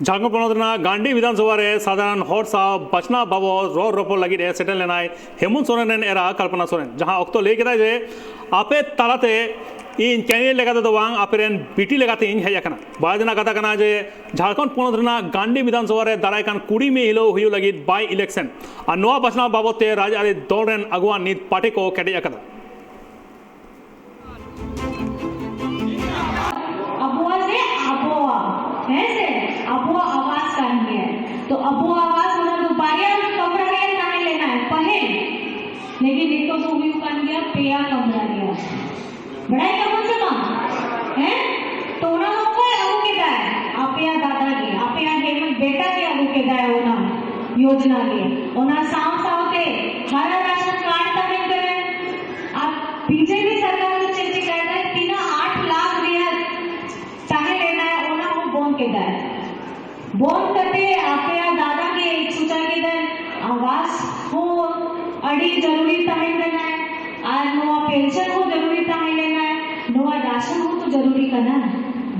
झारखंड पनोतना गांडी विधानसभा रे साधारण हर साव बचना बाबो रो रोपो लगी रे सेटल लेनाय हेमंत सोरेन रेन एरा कल्पना सोरेन जहां अक्तो ले केदा जे आपे तालाते इन कैंडिडेट लेगाते दो वांग आपेरेन बीटी लेगाते इन हेज आकना बायजना कथा कना जे झारखंड पनोतना गांडी विधानसभा रे दाराय कान कुड़ी में हिलो हुयो लगी बाय इलेक्शन आ नोआ बचना बाबते राजआरी दल रेन अगुवा नीत पार्टी को केटे आकदा अबो आवाज करनी है तो अबो आवाज होना तो बारिया कमरा है नहीं लेना है पहले लेकिन एक तो भी कर दिया पेया कमरा दिया बड़ा ही कम से कम है तो ना को अबो के दाए आपया दादा के आपया हेमंत बेटा के अबो के दाए होना योजना के होना साफ साफ के हर राशन कार्ड तक करे आप बीजेपी सरकार को चिंतित करता है 3-8 लाख दिया चाहे लेना है होना वो बोन के दाए बोन करते आपया दादा के एक सूचा के दर आवास हो अड़ी जरूरी ताहिल लेना है आज नोआ पेंशन हो जरूरी ताहिल लेना है नोआ राशन हो तो जरूरी करना है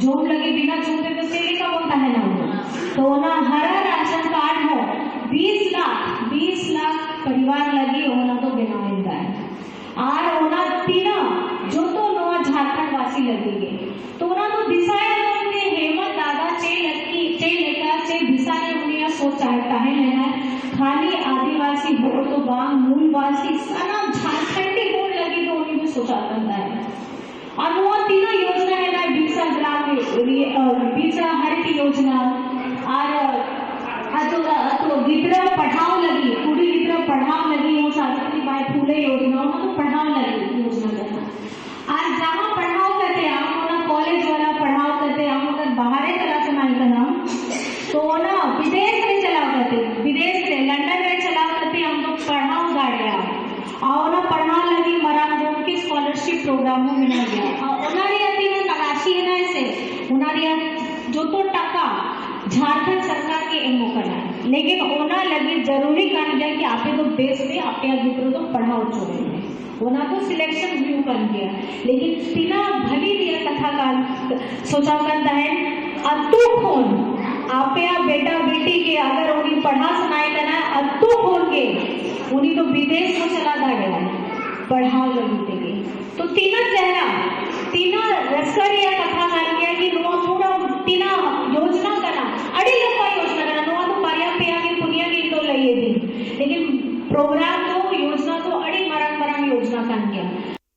जोड़ लगे बिना चूके तो सेली का बोलता है ना तो ना हरा राशन कार्ड हो 20 लाख परिवार लगी होना तो बनाएगा है आर होना तीना जो तो नोआ झारखंड वासी लगेंगे तो ना तो दिशाएं हेमंत दादा सोचता है लेना खाली आदिवासी वोट तो बांग मूलवासी सारा झारखंडी वोट लगी तो उन्हीं भी सोचा करता है और वो तीनों योजना है ना बीसा ग्राम बीसा हरित योजना और तो विद्रोह पढ़ाओ लगी पूरी विद्रोह पढ़ाओ लगी वो सावित्री बाई फूले योजना तो पढ़ाओ लगी योजना करना आज जहाँ पढ़ाओ करते हम कॉलेज वाला पढ़ाओ करते हम अगर बाहर तरह से नहीं करना तो ना विदेश में चला करते विदेश से लंदन में चला करते हम लोग पढ़ाओ गाड़िया और ना पढ़ा लगी मराठों की स्कॉलरशिप प्रोग्रामों में ना गया और उन्हारी अति में तलाशी है ना ऐसे उन्हारी जो तो टका झारखंड सरकार के एमओ करना है लेकिन ओना लगी जरूरी कर दिया कि आपे तो देश पे आपे जितना तो पढ़ाओ छोड़े ओना तो सिलेक्शन व्यू कर दिया लेकिन बिना भली दिया कथा का सोचा करता है अतु कौन आपे बेटा बेटी के अगर उन्हें पढ़ा सुनाई करना अतु खोल के उन्हें तो विदेश को चला गया पढ़ाओ लगी देंगे तो तीना रसकर या कथा कर गया कि नुआ पूरा तीना योजना करना अड़ी लंबा योजना करना नुआ तो पारिया पे आगे पुनिया की तो लइए थी लेकिन प्रोग्राम